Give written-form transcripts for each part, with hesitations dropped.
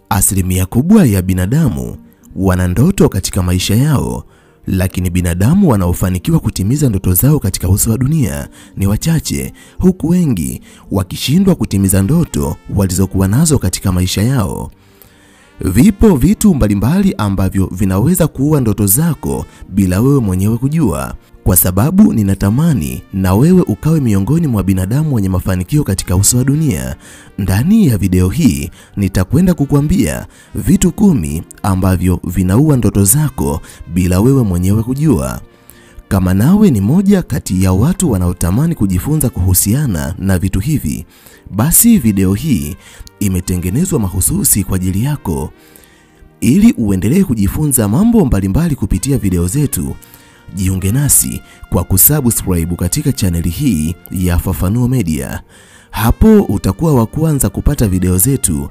Asilimia kubwa ya binadamu wana ndoto katika maisha yao, lakini binadamu wanaofanikiwa kutimiza ndoto zao katika uso wa dunia ni wachache, huku wengi wakishindwa kutimiza ndoto walizokuwa nazo katika maisha yao. Vipo vitu mbalimbali ambavyo vinaweza kuua ndoto zako bila wewe mwenyewe kujua. Kwa sababu ninatamani na wewe ukawe miongoni mwa binadamu wenye mafanikio katika uso wa dunia, ndani ya video hii nitakwenda kukuambia vitu 10 ambavyo vinaua ndoto zako bila wewe mwenyewe kujua. Kama nawe ni moja kati ya watu wanaotamani kujifunza kuhusiana na vitu hivi, basi video hii imetengenezwa mahususi kwa ajili yako. Ili uendelee kujifunza mambo mbalimbali kupitia video zetu, jiunge nasi kwa kusubscribe katika chaneli hii ya Fafanuo Media. Hapo utakuwa wa kwanza kupata video zetu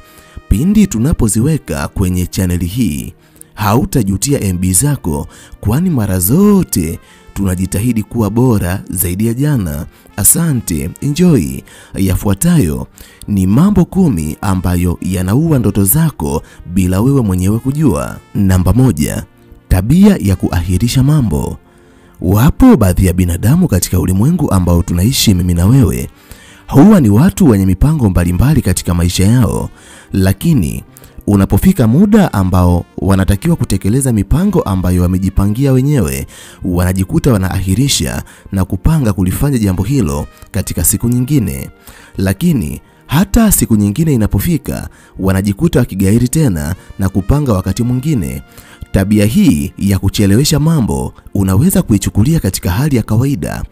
pindi tunapoziweka kwenye chaneli hii. Hautajutia MB zako, kwani mara zote tunajitahidi kuwa bora zaidi ya jana. Asante, enjoy. Yafuatayo ni mambo 10 ambayo yanaua ndoto zako bila wewe mwenyewe kujua. Namba 1, tabia ya kuahirisha mambo. Wapo baadhi ya binadamu katika ulimwengu ambao tunaishi mimi na wewe, huwa ni watu wenye mipango mbalimbali katika maisha yao, lakini unapofika muda ambao wanatakiwa kutekeleza mipango ambayo wamejipangia wenyewe, wanajikuta wanaahirisha na kupanga kulifanya jambo hilo katika siku nyingine. Lakini hata siku nyingine inapofika, wanajikuta wakigairi tena na kupanga wakati mwingine. Tabia hii ya kuchelewesha mambo unaweza kuichukulia katika hali ya kawaida,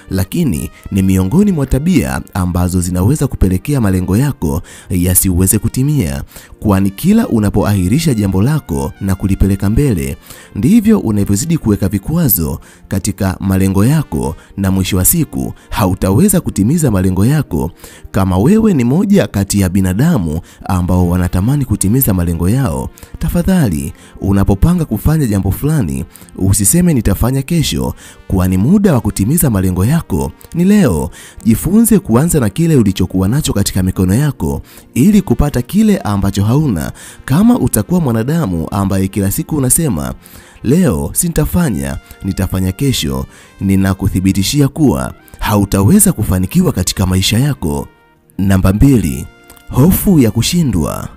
lakini ni miongoni mwa tabia ambazo zinaweza kupelekea malengo yako yasiweze kutimia, kwani kila unapoahirisha jambo lako na kulipeleka mbele, ndivyo unavyozidi kuweka vikwazo katika malengo yako, na mwisho wa siku hautaweza kutimiza malengo yako. Kama wewe ni moja kati ya binadamu ambao wanatamani kutimiza malengo yao, tafadhali unapopanga kufanya jambo fulani usiseme nitafanya kesho, kwani muda wa kutimiza malengo yako ni leo. Jifunze kuanza na kile ulichokuwa nacho katika mikono yako ili kupata kile ambacho hauna. Kama utakuwa mwanadamu ambaye kila siku unasema leo sintafanya, nitafanya kesho, ninakuthibitishia kuwa hautaweza kufanikiwa katika maisha yako. Namba 2, hofu ya kushindwa.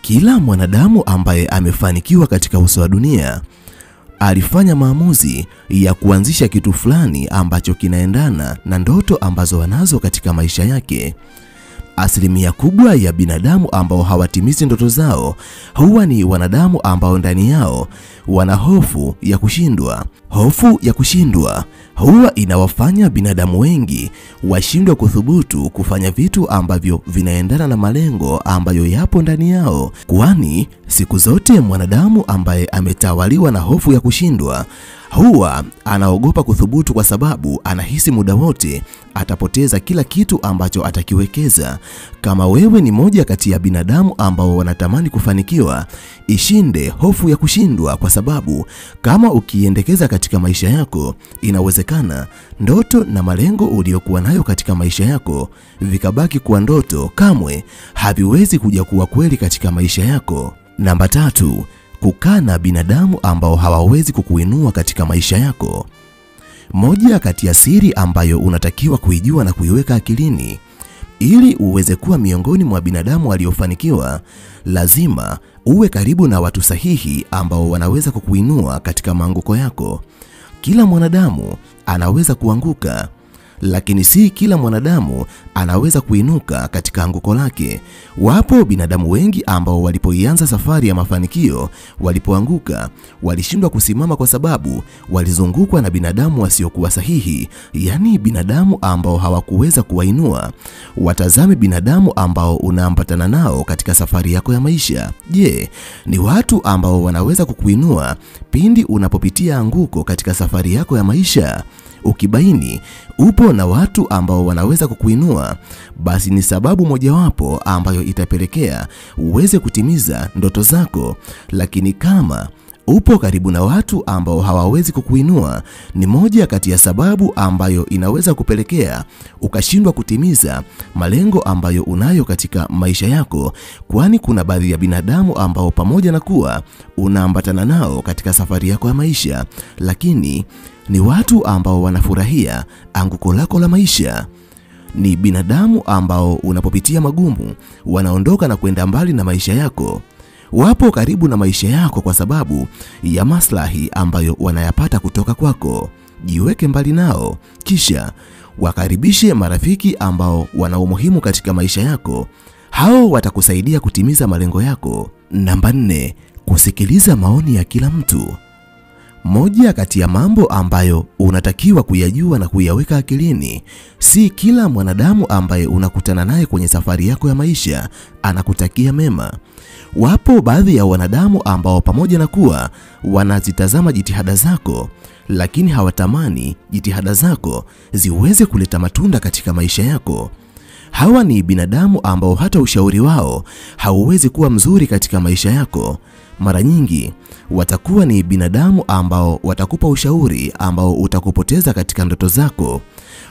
Kila mwanadamu ambaye amefanikiwa katika uso wa dunia alifanya maamuzi ya kuanzisha kitu fulani ambacho kinaendana na ndoto ambazo wanazo katika maisha yake. Asilimia kubwa ya binadamu ambao hawatimizi ndoto zao huwa ni wanadamu ambao ndani yao wana hofu ya kushindwa. Hofu ya kushindwa huwa inawafanya binadamu wengi washindwe kuthubutu kufanya vitu ambavyo vinaendana na malengo ambayo yapo ndani yao, kwani siku zote mwanadamu ambaye ametawaliwa na hofu ya kushindwa huwa anaogopa kuthubutu, kwa sababu anahisi muda wote atapoteza kila kitu ambacho atakiwekeza. Kama wewe ni moja kati ya binadamu ambao wanatamani kufanikiwa, ishinde hofu ya kushindwa, kwa sababu kama ukiendekeza katika maisha yako, inawezekana ndoto na malengo uliokuwa nayo katika maisha yako vikabaki kuwa ndoto, kamwe haviwezi kuja kuwa kweli katika maisha yako. Namba 3, kukaa na binadamu ambao hawawezi kukuinua katika maisha yako. Moja kati ya siri ambayo unatakiwa kuijua na kuiweka akilini ili uweze kuwa miongoni mwa binadamu waliofanikiwa, lazima uwe karibu na watu sahihi ambao wanaweza kukuinua katika maanguko yako. Kila mwanadamu anaweza kuanguka, lakini si kila mwanadamu anaweza kuinuka katika anguko lake. Wapo binadamu wengi ambao walipoianza safari ya mafanikio, walipoanguka walishindwa kusimama kwa sababu walizungukwa na binadamu wasiokuwa sahihi, yani binadamu ambao hawakuweza kuwainua. Watazame binadamu ambao unaambatana nao katika safari yako ya maisha. Je, ni watu ambao wanaweza kukuinua pindi unapopitia anguko katika safari yako ya maisha? Ukibaini upo na watu ambao wanaweza kukuinua, basi ni sababu mojawapo ambayo itapelekea uweze kutimiza ndoto zako. Lakini kama Upo karibu na watu ambao hawawezi kukuinua ni moja kati ya sababu ambayo inaweza kupelekea ukashindwa kutimiza malengo ambayo unayo katika maisha yako, kwani kuna baadhi ya binadamu ambao pamoja na kuwa unaambatana nao katika safari yako ya maisha, lakini ni watu ambao wanafurahia anguko lako la maisha. Ni binadamu ambao unapopitia magumu wanaondoka na kwenda mbali na maisha yako. Wapo karibu na maisha yako kwa sababu ya maslahi ambayo wanayapata kutoka kwako. Jiweke mbali nao, kisha wakaribishe marafiki ambao wana umuhimu katika maisha yako. Hao watakusaidia kutimiza malengo yako. Namba 4, kusikiliza maoni ya kila mtu. Moja kati ya mambo ambayo unatakiwa kuyajua na kuyaweka akilini, si kila mwanadamu ambaye unakutana naye kwenye safari yako ya maisha anakutakia mema. Wapo baadhi ya wanadamu ambao pamoja na kuwa wanazitazama jitihada zako, lakini hawatamani jitihada zako ziweze kuleta matunda katika maisha yako. Hawa ni binadamu ambao hata ushauri wao hauwezi kuwa mzuri katika maisha yako. Mara nyingi watakuwa ni binadamu ambao watakupa ushauri ambao utakupoteza katika ndoto zako.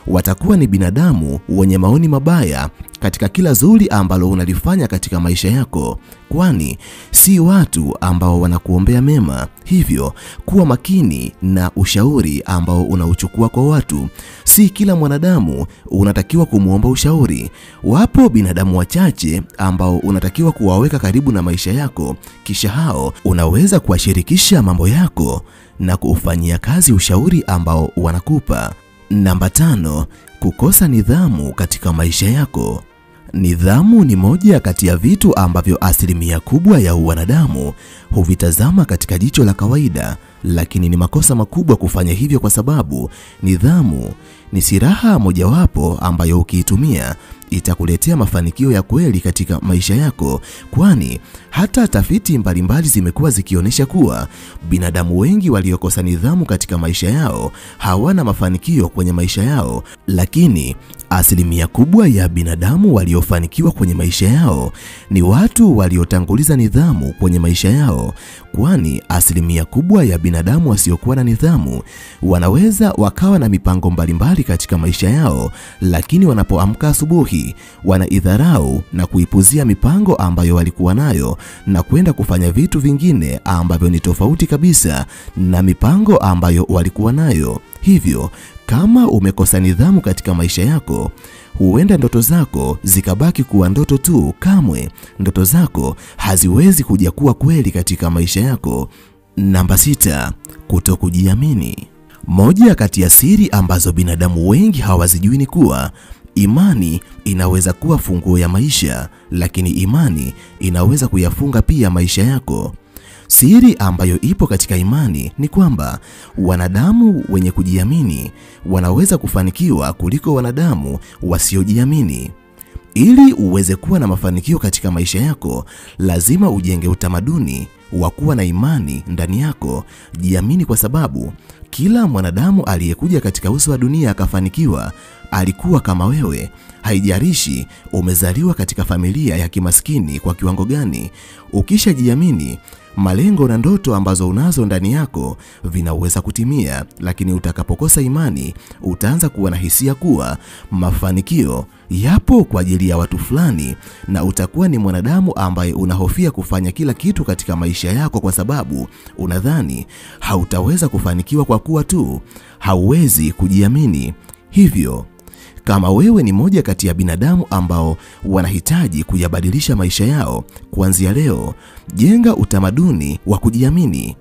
Watakuwa ni binadamu wenye maoni mabaya katika kila zuri ambalo unalifanya katika maisha yako, kwani si watu ambao wanakuombea mema. Hivyo kuwa makini na ushauri ambao unauchukua kwa watu. Si kila mwanadamu unatakiwa kumuomba ushauri. Wapo binadamu wachache ambao unatakiwa kuwaweka karibu na maisha yako, kisha hao unaweza kuwashirikisha mambo yako na kufanyia kazi ushauri ambao wanakupa. Namba 5, kukosa nidhamu katika maisha yako. Nidhamu ni moja kati ya vitu ambavyo asilimia kubwa ya wanadamu huvitazama katika jicho la kawaida, lakini ni makosa makubwa kufanya hivyo, kwa sababu nidhamu ni silaha mojawapo ambayo ukiitumia itakuletea mafanikio ya kweli katika maisha yako, kwani hata tafiti mbalimbali zimekuwa zikionyesha kuwa binadamu wengi waliokosa nidhamu katika maisha yao hawana mafanikio kwenye maisha yao, lakini asilimia kubwa ya binadamu waliofanikiwa kwenye maisha yao ni watu waliotanguliza nidhamu kwenye maisha yao, kwani asilimia kubwa ya binadamu wasiokuwa na nidhamu wanaweza wakawa na mipango mbalimbali katika maisha yao, lakini wanapoamka asubuhi wanaidharau na kuipuzia mipango ambayo walikuwa nayo na kwenda kufanya vitu vingine ambavyo ni tofauti kabisa na mipango ambayo walikuwa nayo. Hivyo kama umekosa nidhamu katika maisha yako, huenda ndoto zako zikabaki kuwa ndoto tu. Kamwe ndoto zako haziwezi kuja kuwa kweli katika maisha yako. Namba 6, kutokujiamini. Moja kati ya siri ambazo binadamu wengi hawazijui ni kuwa imani inaweza kuwa funguo ya maisha, lakini imani inaweza kuyafunga pia maisha yako. Siri ambayo ipo katika imani ni kwamba wanadamu wenye kujiamini wanaweza kufanikiwa kuliko wanadamu wasiojiamini. Ili uweze kuwa na mafanikio katika maisha yako, lazima ujenge utamaduni wa kuwa na imani ndani yako. Jiamini, kwa sababu kila mwanadamu aliyekuja katika uso wa dunia akafanikiwa alikuwa kama wewe. Haijalishi umezaliwa katika familia ya kimaskini kwa kiwango gani. Ukishajiamini, malengo na ndoto ambazo unazo ndani yako vinaweza kutimia, lakini utakapokosa imani, utaanza kuwa na hisia kuwa mafanikio yapo kwa ajili ya watu fulani, na utakuwa ni mwanadamu ambaye unahofia kufanya kila kitu katika maisha yako, kwa sababu unadhani hautaweza kufanikiwa kwa kuwa tu hauwezi kujiamini. Hivyo kama wewe ni moja kati ya binadamu ambao wanahitaji kuyabadilisha maisha yao, kuanzia leo jenga utamaduni wa kujiamini.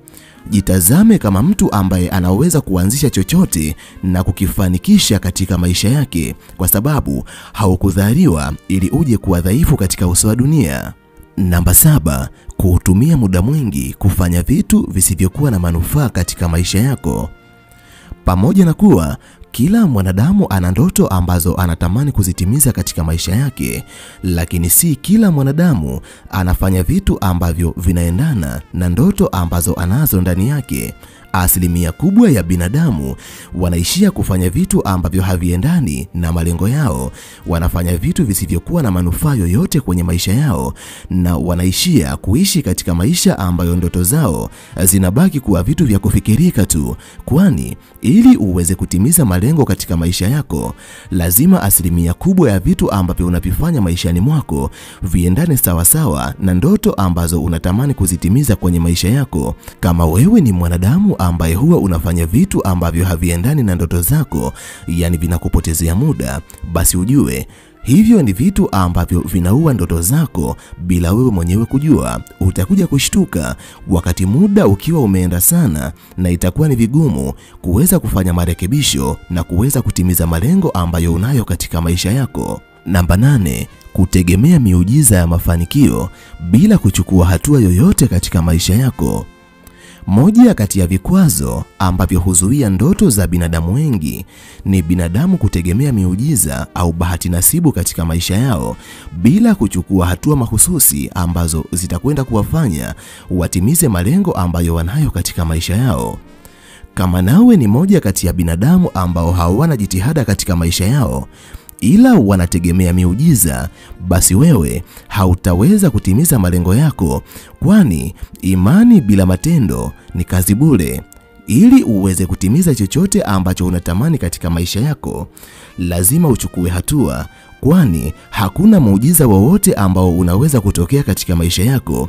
Jitazame kama mtu ambaye anaweza kuanzisha chochote na kukifanikisha katika maisha yake, kwa sababu haukudhaliwa ili uje kuwa dhaifu katika uso wa dunia. Namba 7, kutumia muda mwingi kufanya vitu visivyokuwa na manufaa katika maisha yako. Pamoja na kuwa kila mwanadamu ana ndoto ambazo anatamani kuzitimiza katika maisha yake, lakini si kila mwanadamu anafanya vitu ambavyo vinaendana na ndoto ambazo anazo ndani yake. Asilimia kubwa ya binadamu wanaishia kufanya vitu ambavyo haviendani na malengo yao, wanafanya vitu visivyokuwa na manufaa yoyote kwenye maisha yao, na wanaishia kuishi katika maisha ambayo ndoto zao zinabaki kuwa vitu vya kufikirika tu. Kwani ili uweze kutimiza malengo katika maisha yako, lazima asilimia kubwa ya vitu ambavyo unavifanya maishani mwako viendane sawasawa na ndoto ambazo unatamani kuzitimiza kwenye maisha yako. Kama wewe ni mwanadamu ambaye huwa unafanya vitu ambavyo haviendani na ndoto zako, yani vinakupotezea muda, basi ujue hivyo ni vitu ambavyo vinaua ndoto zako bila wewe mwenyewe kujua. Utakuja kushtuka wakati muda ukiwa umeenda sana, na itakuwa ni vigumu kuweza kufanya marekebisho na kuweza kutimiza malengo ambayo unayo katika maisha yako. Namba 8, kutegemea miujiza ya mafanikio bila kuchukua hatua yoyote katika maisha yako. Moja kati ya vikwazo ambavyo huzuia ndoto za binadamu wengi ni binadamu kutegemea miujiza au bahati nasibu katika maisha yao bila kuchukua hatua mahususi ambazo zitakwenda kuwafanya watimize malengo ambayo wanayo katika maisha yao. Kama nawe ni moja kati ya binadamu ambao hawana jitihada katika maisha yao ila wanategemea miujiza, basi wewe hautaweza kutimiza malengo yako, kwani imani bila matendo ni kazi bure. Ili uweze kutimiza chochote ambacho unatamani katika maisha yako, lazima uchukue hatua, kwani hakuna muujiza wowote ambao unaweza kutokea katika maisha yako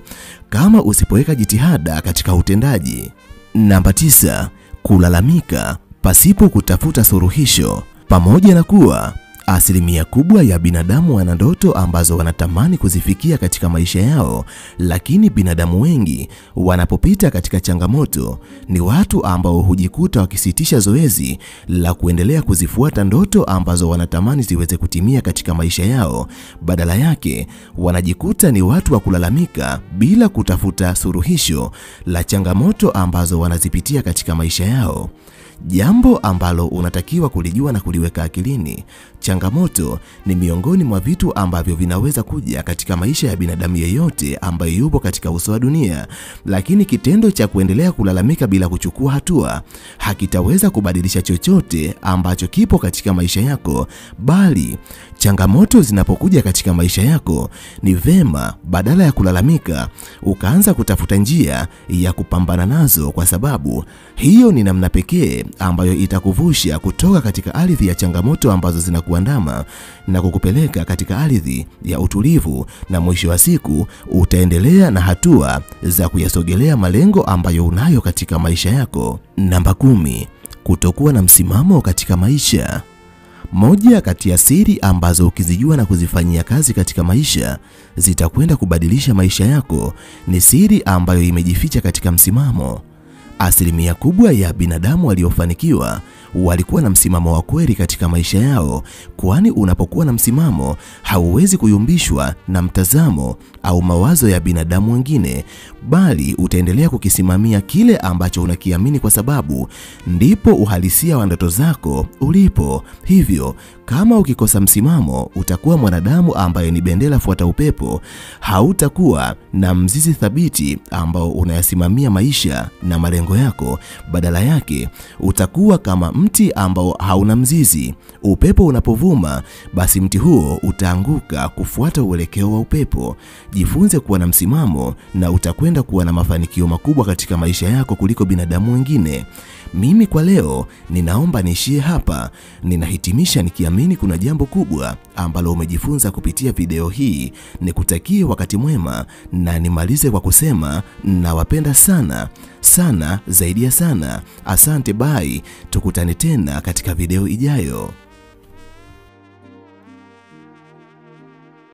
kama usipoweka jitihada katika utendaji. Namba 9, kulalamika pasipo kutafuta suluhisho. Pamoja na kuwa asilimia kubwa ya binadamu wana ndoto ambazo wanatamani kuzifikia katika maisha yao, lakini binadamu wengi wanapopita katika changamoto ni watu ambao hujikuta wakisitisha zoezi la kuendelea kuzifuata ndoto ambazo wanatamani ziweze kutimia katika maisha yao. Badala yake wanajikuta ni watu wa kulalamika bila kutafuta suluhisho la changamoto ambazo wanazipitia katika maisha yao. Jambo ambalo unatakiwa kulijua na kuliweka akilini, changamoto ni miongoni mwa vitu ambavyo vinaweza kuja katika maisha ya binadamu yeyote ambaye yupo katika uso wa dunia, lakini kitendo cha kuendelea kulalamika bila kuchukua hatua hakitaweza kubadilisha chochote ambacho kipo katika maisha yako. Bali changamoto zinapokuja katika maisha yako, ni vema badala ya kulalamika ukaanza kutafuta njia ya kupambana nazo, kwa sababu hiyo ni namna pekee ambayo itakuvusha kutoka katika ardhi ya changamoto ambazo zinakuandama na kukupeleka katika ardhi ya utulivu, na mwisho wa siku utaendelea na hatua za kuyasogelea malengo ambayo unayo katika maisha yako. Namba 10, kutokuwa na msimamo katika maisha. Moja kati ya siri ambazo ukizijua na kuzifanyia kazi katika maisha zitakwenda kubadilisha maisha yako ni siri ambayo imejificha katika msimamo. Asilimia kubwa ya binadamu waliofanikiwa walikuwa na msimamo wa kweli katika maisha yao, kwani unapokuwa na msimamo hauwezi kuyumbishwa na mtazamo au mawazo ya binadamu wengine, bali utaendelea kukisimamia kile ambacho unakiamini, kwa sababu ndipo uhalisia wa ndoto zako ulipo. Hivyo kama ukikosa msimamo, utakuwa mwanadamu ambaye ni bendera fuata upepo, hautakuwa na mzizi thabiti ambao unayasimamia maisha na malengo yako. Badala yake utakuwa kama mti ambao hauna mzizi. Upepo unapovuma, basi mti huo utaanguka kufuata uelekeo wa upepo. Jifunze kuwa na msimamo na utakwenda kuwa na mafanikio makubwa katika maisha yako kuliko binadamu wengine. Mimi kwa leo ninaomba niishie hapa. Ninahitimisha nikiamini kuna jambo kubwa ambalo umejifunza kupitia video hii. Nikutakie wakati mwema na nimalize kwa kusema nawapenda sana sana zaidi ya sana. Asante, bye. Tukutane tena katika video ijayo.